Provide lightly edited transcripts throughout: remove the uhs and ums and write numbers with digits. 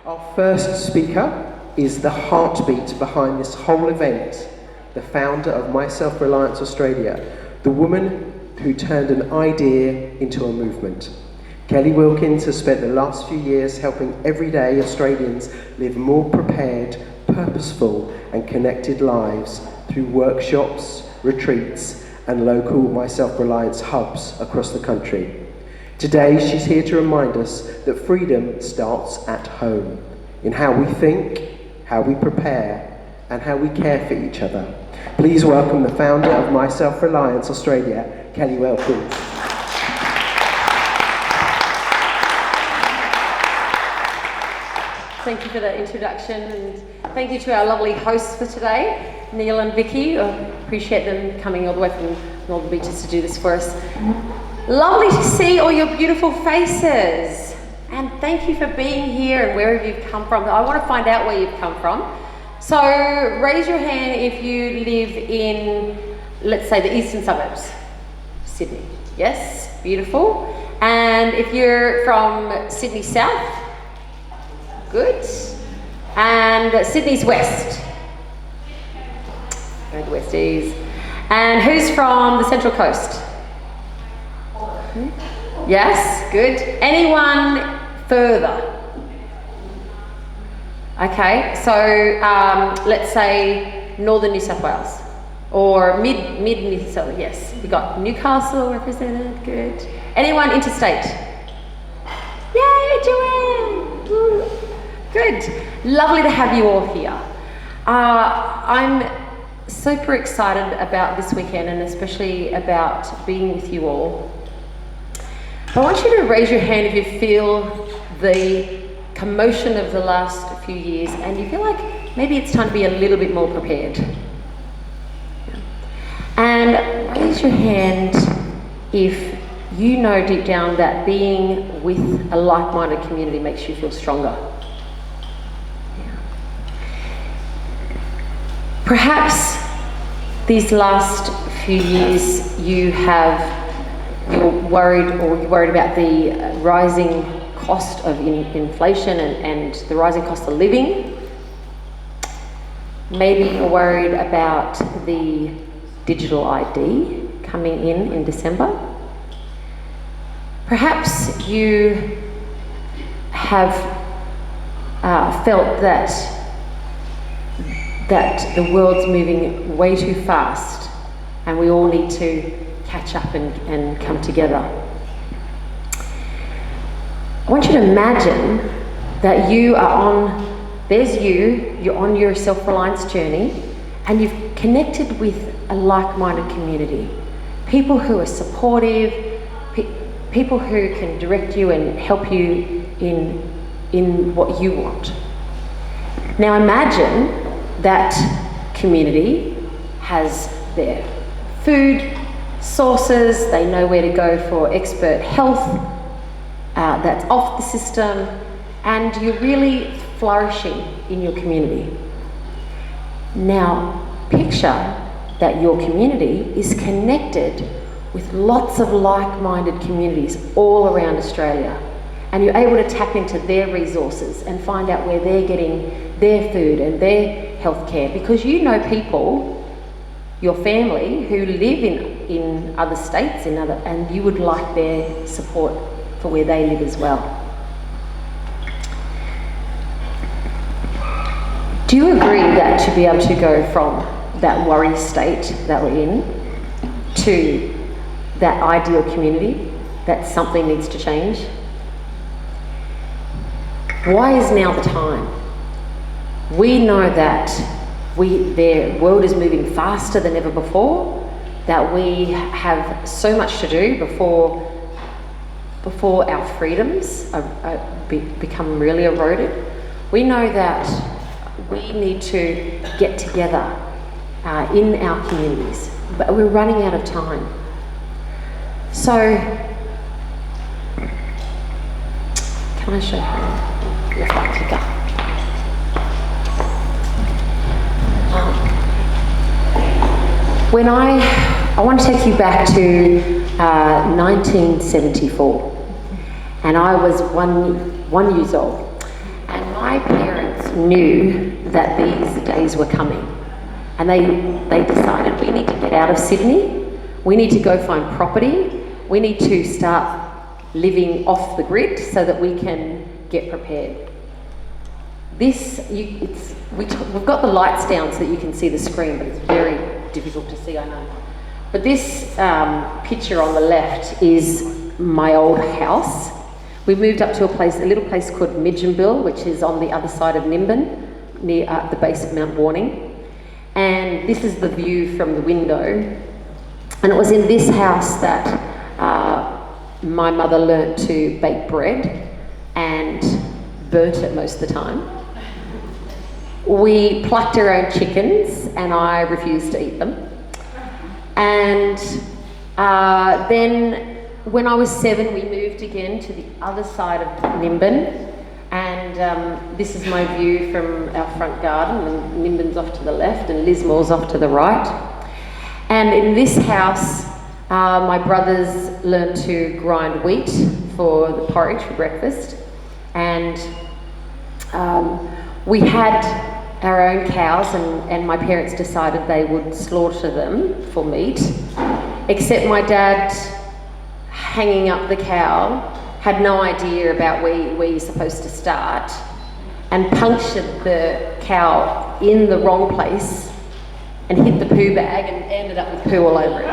Our first speaker is the heartbeat behind this whole event, the founder of My Self Reliance Australia, the woman who turned an idea into a movement. Kelli Wilkins has spent the last few years helping everyday Australians live more prepared, purposeful and connected lives through workshops, retreats and local My Self Reliance hubs across the country. Today she's here to remind us that freedom starts at home, in how we think, how we prepare and how we care for each other. Please welcome the founder of My Self Reliance Australia, Kelli Wilkins. Thank you for that introduction, and thank you to our lovely hosts for today, Neil and Vicky. I appreciate them coming all the way from Northern Beaches to do this for us. Lovely to see all your beautiful faces, and thank you for being here and wherever you've come from. I want to find out where you've come from. So raise your hand if you live in, let's say, the eastern suburbs, Sydney. Yes, beautiful. And if you're from Sydney South, good. And Sydney's west. Go to the westies. And who's from the Central Coast? Yes, good. Anyone further? Okay, so let's say northern New South Wales or mid New South Wales. Yes, we got Newcastle represented. Good. Anyone interstate? Yay, Joanne! Woo. Good. Lovely to have you all here. I'm super excited about this weekend and especially about being with you all. I want you to raise your hand if you feel the commotion of the last few years and you feel like maybe it's time to be a little bit more prepared. And raise your hand if you know deep down that being with a like-minded community makes you feel stronger. Perhaps these last few years you're worried about the rising cost of inflation and the rising cost of living. Maybe you're worried about the digital ID coming in December. Perhaps you have felt that the world's moving way too fast and we all need to catch up and come together. I want you to imagine that you're on your self-reliance journey and you've connected with a like-minded community. People who are supportive, people who can direct you and help you in what you want. Now imagine that community has their food sources, they know where to go for expert health that's off the system, and you're really flourishing in your community. Now picture that your community is connected with lots of like-minded communities all around Australia, and you're able to tap into their resources and find out where they're getting their food and their healthcare, because you know people, your family, who live in other states, and you would like their support for where they live as well. Do you agree that to be able to go from that worry state that we're in to that ideal community, that something needs to change? Why is now the time? We know that the world is moving faster than ever before, that we have so much to do before our freedoms become really eroded. We know that we need to get together in our communities, but we're running out of time. So, can I show you your flight ticker? When I want to take you back to 1974, and I was one years old, and my parents knew that these days were coming, and they decided we need to get out of Sydney, we need to go find property, we need to start living off the grid so that we can get prepared. We've got the lights down so that you can see the screen, but it's very difficult to see, I know. But this picture on the left is my old house. We moved up to a little place called Midgenville, which is on the other side of Nimbin, near the base of Mount Warning. And this is the view from the window. And it was in this house that my mother learnt to bake bread and burnt it most of the time. We plucked our own chickens, and I refused to eat them. And then when I was 7, we moved again to the other side of Nimbin, and this is my view from our front garden, and Nimbin's off to the left and Lismore's off to the right. And in this house, my brothers learned to grind wheat for the porridge for breakfast, and we had our own cows, and my parents decided they would slaughter them for meat, except my dad, hanging up the cow, had no idea about where you're supposed to start, and punctured the cow in the wrong place and hit the poo bag and ended up with poo all over it.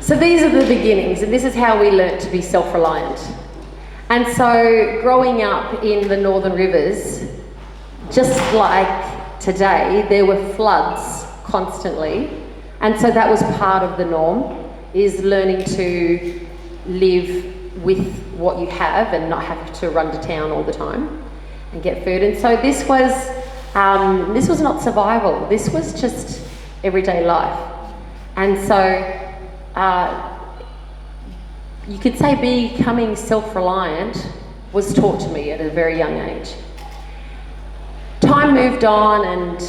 So these are the beginnings, and this is how we learnt to be self-reliant. And so growing up in the Northern Rivers, just like today, there were floods constantly, and so that was part of the norm, is learning to live with what you have and not have to run to town all the time and get food. And so this was not survival, this was just everyday life. And so you could say becoming self-reliant was taught to me at a very young age. Time moved on, and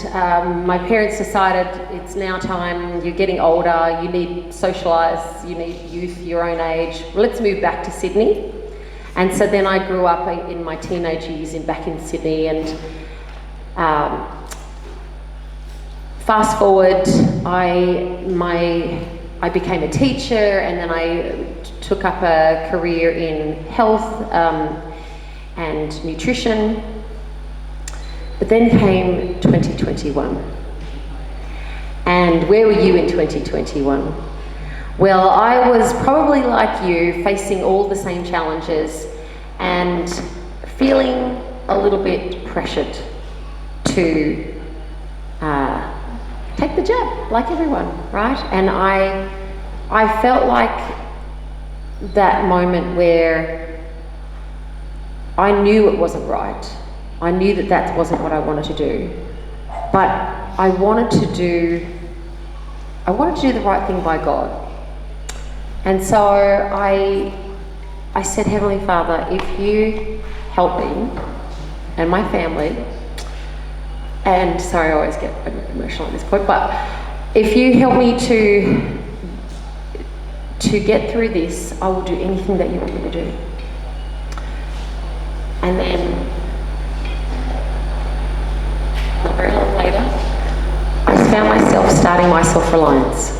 my parents decided it's now time, you're getting older, you need socialise, you need youth your own age, well, let's move back to Sydney. And so then I grew up in my teenage years back in Sydney, and fast forward, I became a teacher, and then I took up a career in health and nutrition. But then came 2021. And where were you in 2021? Well, I was probably like you, facing all the same challenges and feeling a little bit pressured to take the jab, like everyone, right? And I felt like that moment where I knew it wasn't right. I knew that that wasn't what I wanted to do, but I wanted to do the right thing by God. And so I said, Heavenly Father, if you help me and my family, and sorry, I always get emotional at this point, but if you help me to get through this, I will do anything that you want me to do. And then not very long later, I found myself starting My Self Reliance.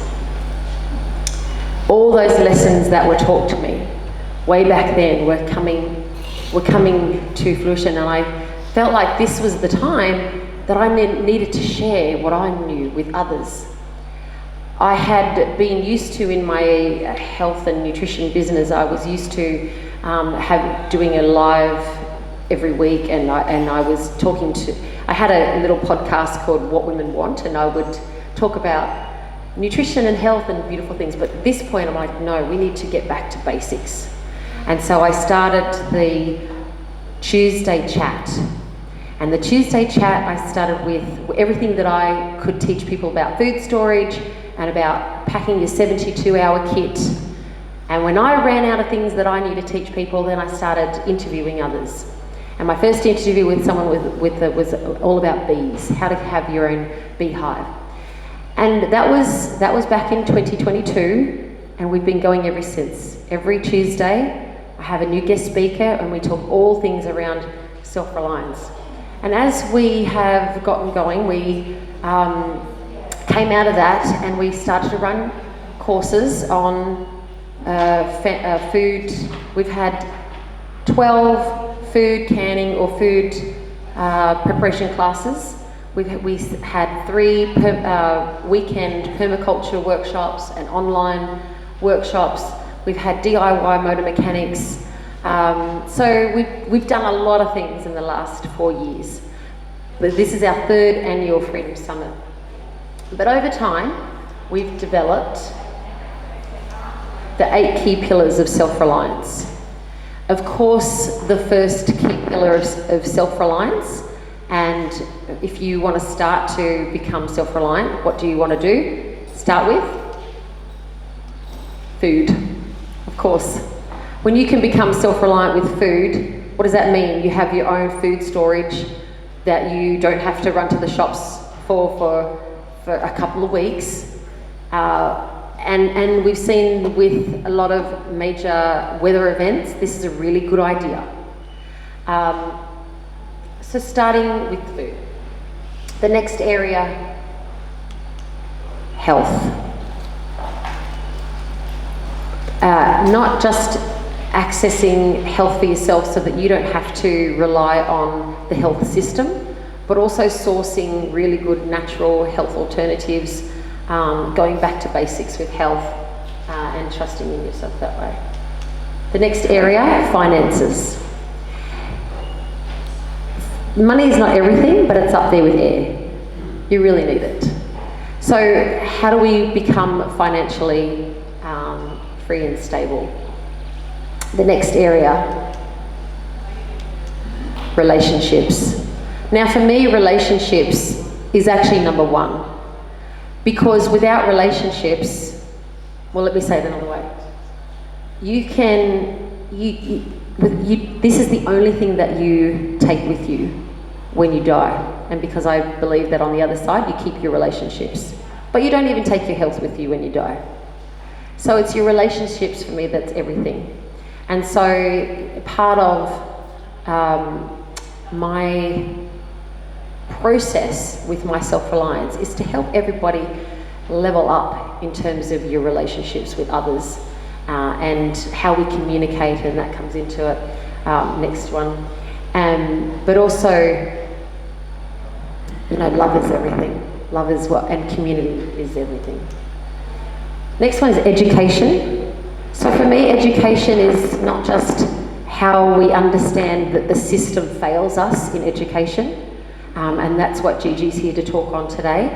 All those lessons that were taught to me way back then were coming to fruition, and I felt like this was the time that I needed to share what I knew with others. I had been used to, in my health and nutrition business, I was used to doing a live every week, and I was talking to, I had a little podcast called What Women Want, and I would talk about nutrition and health and beautiful things, but at this point I'm like, no, we need to get back to basics. And so I started the Tuesday chat. And the Tuesday chat, I started with everything that I could teach people about food storage and about packing your 72-hour kit. And when I ran out of things that I knew to teach people, then I started interviewing others. And my first interview with someone was all about bees, how to have your own beehive. And that was back in 2022, and we've been going ever since. Every Tuesday, I have a new guest speaker, and we talk all things around self-reliance. And as we have gotten going, we came out of that and we started to run courses on food. We've had 12 food canning or food preparation classes. We had 3 weekend permaculture workshops and online workshops. We've had DIY motor mechanics. So we've done a lot of things in the last 4 years. But this is our 3rd annual Freedom Summit. But over time, we've developed the 8 key pillars of self-reliance. Of course, the first key pillar of self-reliance, and if you want to start to become self-reliant, what do you want to do? Start with food, of course. When you can become self-reliant with food, what does that mean? You have your own food storage that you don't have to run to the shops for a couple of weeks. And we've seen with a lot of major weather events, this is a really good idea. So starting with food. The next area, health. Not just accessing health for yourself so that you don't have to rely on the health system, but also sourcing really good natural health alternatives, going back to basics with health and trusting in yourself that way. The next area, finances. Money is not everything, but it's up there with air. You really need it. So how do we become financially free and stable? The next area, relationships. Now for me, relationships is actually number 1. Because without relationships, well, let me say it another way. This is the only thing that you take with you when you die. And because I believe that on the other side, you keep your relationships. But you don't even take your health with you when you die. So it's your relationships for me that's everything. And so part of my process with my self-reliance is to help everybody level up in terms of your relationships with others and how we communicate, and that comes into it, next one. But also, love is everything. Love is what, and community is everything. Next one is education. So for me, education is not just how we understand that the system fails us in education, and that's what Gigi's here to talk on today.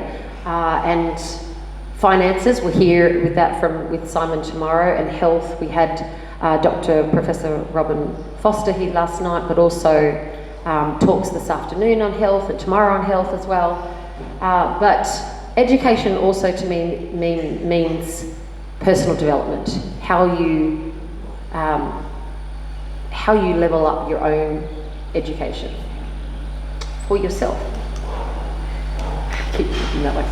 And finances, we're here with that with Simon tomorrow, and health, we had Professor Robin Foster here last night, but also talks this afternoon on health and tomorrow on health as well. But education also to me means personal development, how you level up your own education for yourself. Keep thinking that way.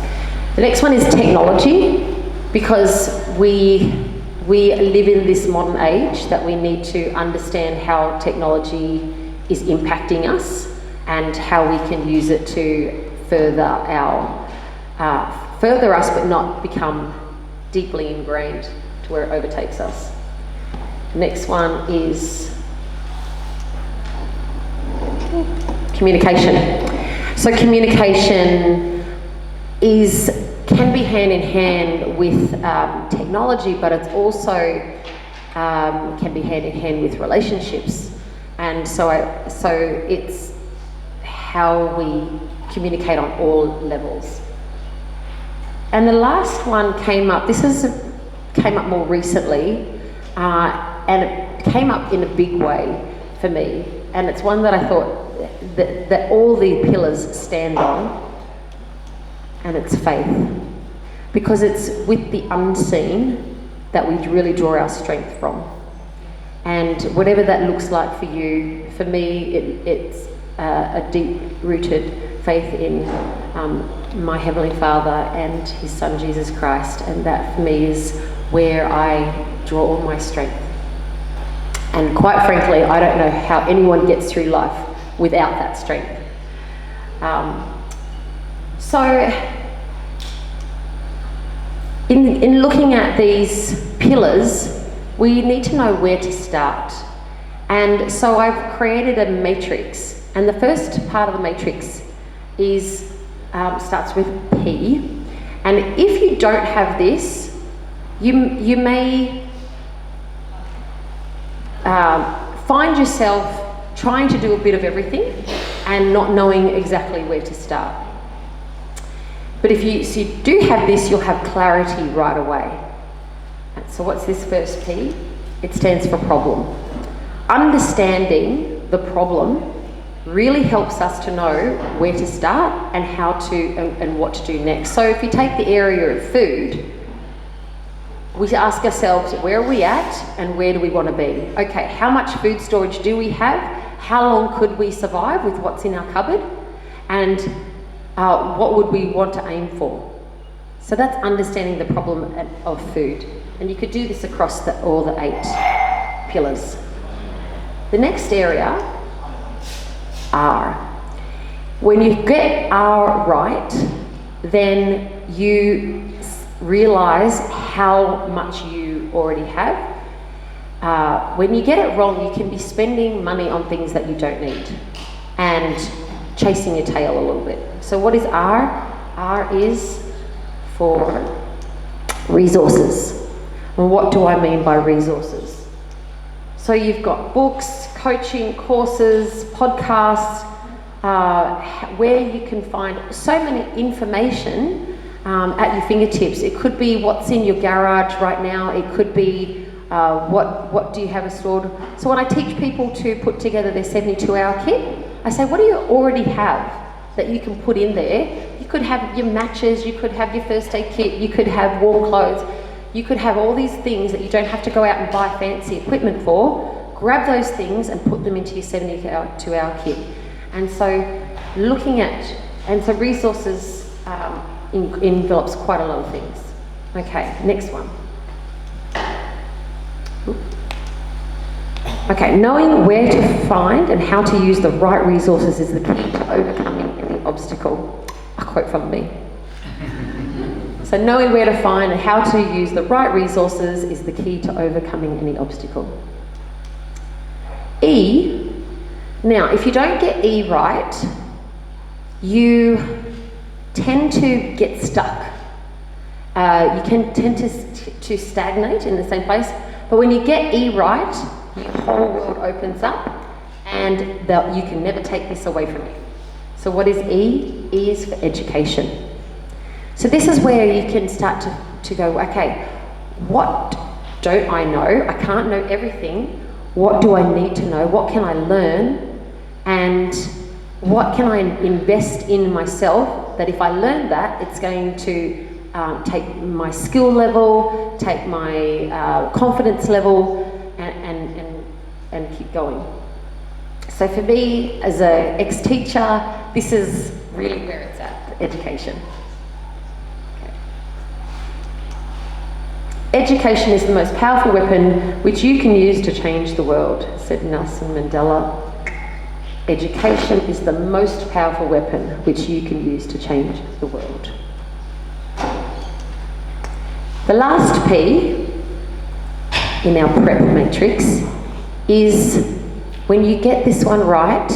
The next one is technology, because we live in this modern age that we need to understand how technology is impacting us and how we can use it to further us, but not become deeply ingrained to where it overtakes us. Next one is communication. So communication can be hand in hand with technology, but it's also can be hand in hand with relationships. And so it's how we communicate on all levels. And the last one came up more recently, and it came up in a big way for me. And it's one that I thought that all the pillars stand on, and it's faith. Because it's with the unseen that we really draw our strength from. And whatever that looks like for you, for me, it's a deep-rooted faith in my Heavenly Father and His Son, Jesus Christ. And that, for me, is where I draw all my strength. And quite frankly, I don't know how anyone gets through life without that strength. So in looking at these pillars, we need to know where to start. And so I've created a matrix, and the first part of the matrix is starts with P. And if you don't have this, you may find yourself trying to do a bit of everything and not knowing exactly where to start. But if you do have this, you'll have clarity right away. So what's this first P? It stands for problem. Understanding the problem really helps us to know where to start and how to and what to do next. So if you take the area of food, we ask ourselves, where are we at and where do we want to be? Okay, how much food storage do we have? How long could we survive with what's in our cupboard? And what would we want to aim for? So that's understanding the problem of food. And you could do this across all the 8 pillars. The next area, R. When you get R right, then you realise how much you already have. When you get it wrong, you can be spending money on things that you don't need and chasing your tail a little bit. So what is R? R is for resources. And what do I mean by resources? So you've got books, coaching, courses, podcasts, where you can find so many information at your fingertips. It could be what's in your garage right now. It could be what do you have stored. So when I teach people to put together their 72-hour kit, I say, what do you already have that you can put in there? You could have your matches, you could have your first aid kit, you could have warm clothes, you could have all these things that you don't have to go out and buy fancy equipment for. Grab those things and put them into your 72-hour kit. And so so resources envelops quite a lot of things. Okay, next one. Okay, knowing where to find and how to use the right resources is the key to overcoming any obstacle. A quote from me. So knowing where to find and how to use the right resources is the key to overcoming any obstacle. E. Now, if you don't get E right, you tend to get stuck. You can tend to stagnate in the same place. But when you get E right, your whole world opens up, and you can never take this away from you. So what is E? E is for education. So this is where you can start to go, okay, what don't I know? I can't know everything. What do I need to know? What can I learn? And what can I invest in myself that if I learn that, it's going to take my skill level, take my confidence level, and keep going. So for me, as an ex-teacher, this is really where it's at, education. Okay. Education is the most powerful weapon which you can use to change the world, said Nelson Mandela. Education is the most powerful weapon which you can use to change the world. The last P in our prep matrix is when you get this one right,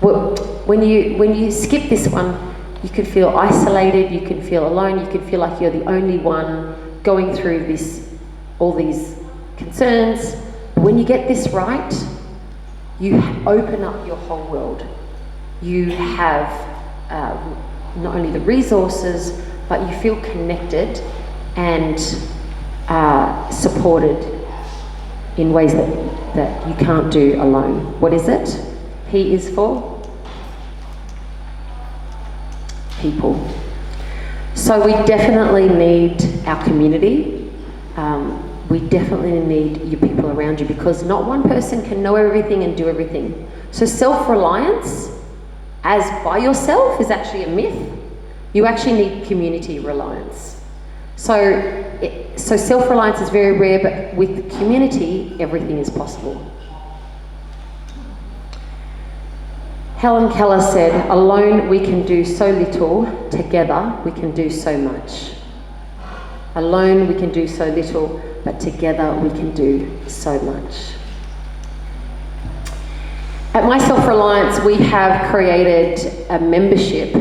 when you skip this one, you can feel isolated, you can feel alone, you can feel like you're the only one going through all these concerns. When you get this right, you open up your whole world. You have not only the resources, but you feel connected and supported in ways that you can't do alone. What is it? P is for people. So we definitely need our community. We definitely need your people around you, because not one person can know everything and do everything. So self-reliance as by yourself is actually a myth. You actually need community reliance. So self-reliance is very rare, but with community, everything is possible. Helen Keller said, "Alone we can do so little, together we can do so much." Alone we can do so little, but together we can do so much. At My Self Reliance, we have created a membership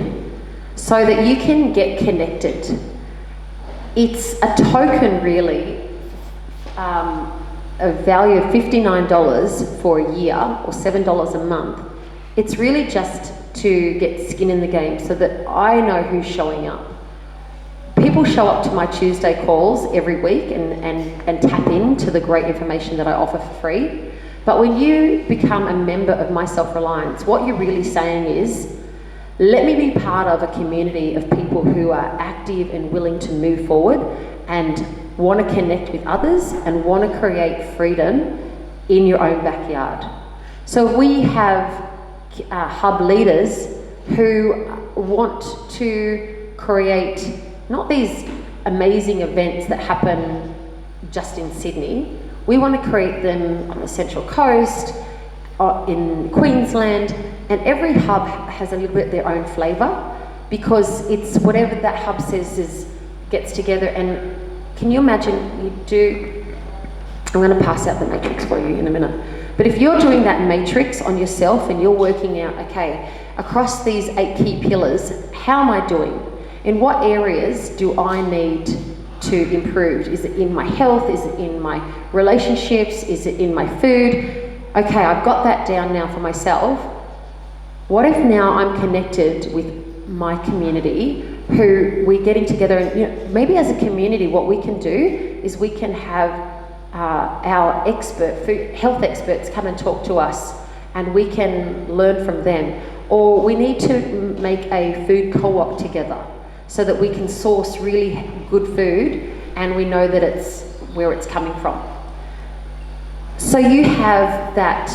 so that you can get connected. It's a token, really, a value of $59 for a year or $7 a month. It's really just to get skin in the game so that I know who's showing up. People show up to my Tuesday calls every week and tap into the great information that I offer for free. But when you become a member of My Self Reliance, what you're really saying is, let me be part of a community of people who are active and willing to move forward and want to connect with others and want to create freedom in your own backyard. So we have hub leaders who want to create not these amazing events that happen just in Sydney. We want to create them on the Central Coast, in Queensland, and every hub has a little bit their own flavour because it's whatever that hub says gets together. And can you imagine I'm going to pass out the matrix for you in a minute. But if you're doing that matrix on yourself and you're working out, okay, across these 8 key pillars, how am I doing? In what areas do I need to improve? Is it in my health? Is it in my relationships? Is it in my food? Okay, I've got that down now for myself. What if now I'm connected with my community who we're getting together and maybe as a community what we can do is we can have our health experts come and talk to us and we can learn from them. Or we need to make a food co-op together so that we can source really good food and we know that it's where it's coming from. So you have that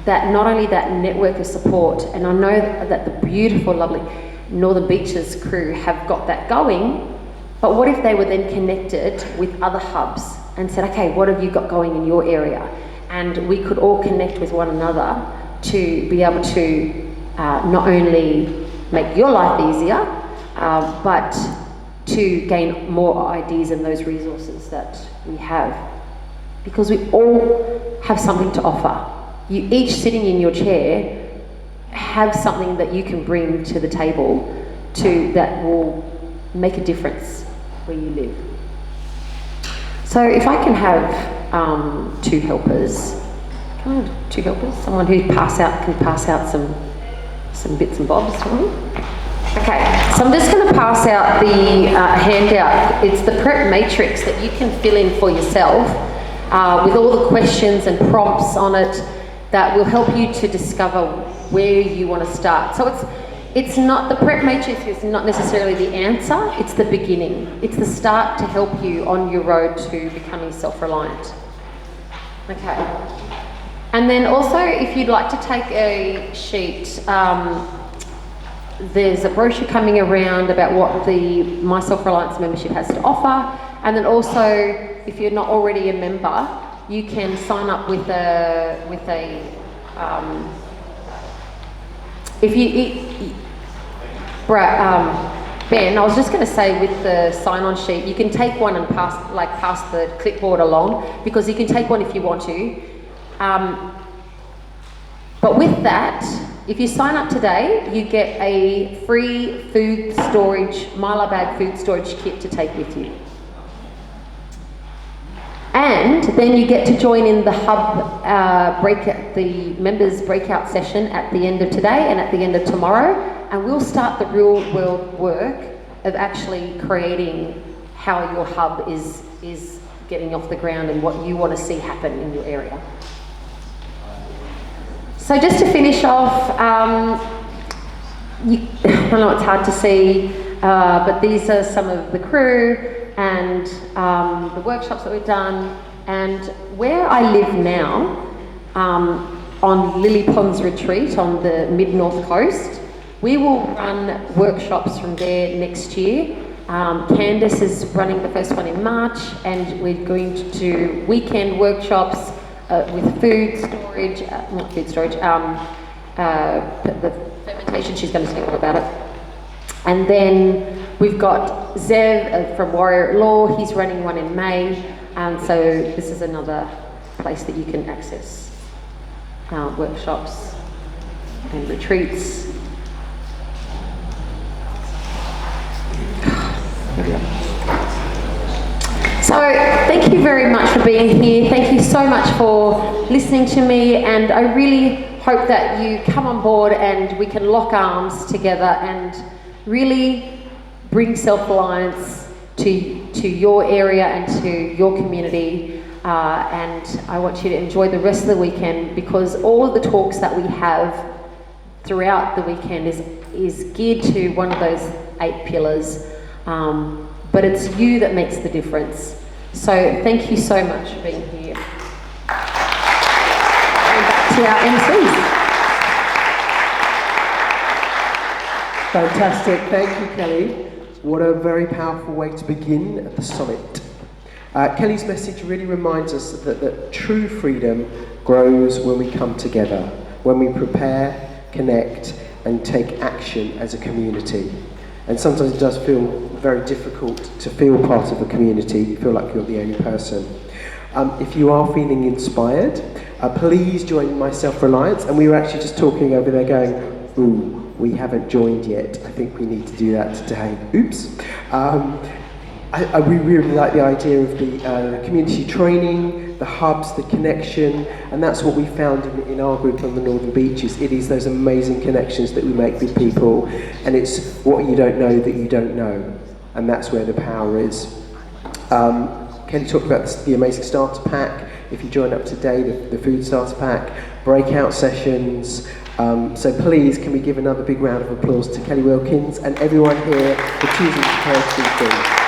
not only that network of support, and I know that the beautiful, lovely Northern Beaches crew have got that going, but what if they were then connected with other hubs and said, okay, what have you got going in your area? And we could all connect with one another to be able to not only make your life easier, but to gain more ideas and those resources that we have. Because we all have something to offer. You each sitting in your chair have something that you can bring to the table that will make a difference where you live. So if I can have 2 helpers, someone who can pass out some bits and bobs for me. Okay, so I'm just going to pass out the handout. It's the prep matrix that you can fill in for yourself with all the questions and prompts on it that will help you to discover where you want to start. So it's not, the prep matrix is not necessarily the answer, it's the beginning. It's the start to help you on your road to becoming self-reliant. Okay. And then also, if you'd like to take a sheet, there's a brochure coming around about what the My Self Reliance membership has to offer. And then also, if you're not already a member, you can sign up with Ben, I was just going to say with the sign-on sheet, you can take one and pass the clipboard along, because you can take one if you want to. But with that, if you sign up today, you get a free food storage, Mylar bag food storage kit to take with you. And then you get to join in the hub the members breakout session at the end of today and at the end of tomorrow, and we'll start the real world work of actually creating how your hub is getting off the ground and what you want to see happen in your area. So just to finish off, I know it's hard to see, but these are some of the crew and the workshops that we've done, and where I live now, on Lily Pond's Retreat on the mid-north coast, we will run workshops from there next year. Candice is running the first one in March, and we're going to do weekend workshops with food storage, the fermentation. She's going to speak all about it. And then we've got Zev from Warrior at Law. He's running one in May. So this is another place that you can access workshops and retreats. So thank you very much for being here. Thank you so much for listening to me, and I really hope that you come on board and we can lock arms together and really bring self-reliance to your area and to your community. And I want you to enjoy the rest of the weekend, because all of the talks that we have throughout the weekend is geared to one of those 8 pillars. But it's you that makes the difference. So thank you so much for being here. And back to our MCs. Fantastic, thank you, Kelli. What a very powerful way to begin at the summit. Kelli's message really reminds us that true freedom grows when we come together, when we prepare, connect, and take action as a community. And sometimes it does feel very difficult to feel part of a community. You feel like you're the only person. If you are feeling inspired, please join My Self Reliance. And we were actually just talking over there going, ooh, we haven't joined yet. I think we need to do that today. Oops. We really like the idea of the community training, the hubs, the connection, and that's what we found in our group on the Northern Beaches. It is those amazing connections that we make with people, and it's what you don't know that you don't know, and that's where the power is. Kelli talked about the amazing starter pack. If you join up today, the food starter pack, breakout sessions. So please, can we give another big round of applause to Kelli Wilkins and everyone here for choosing to care to be free.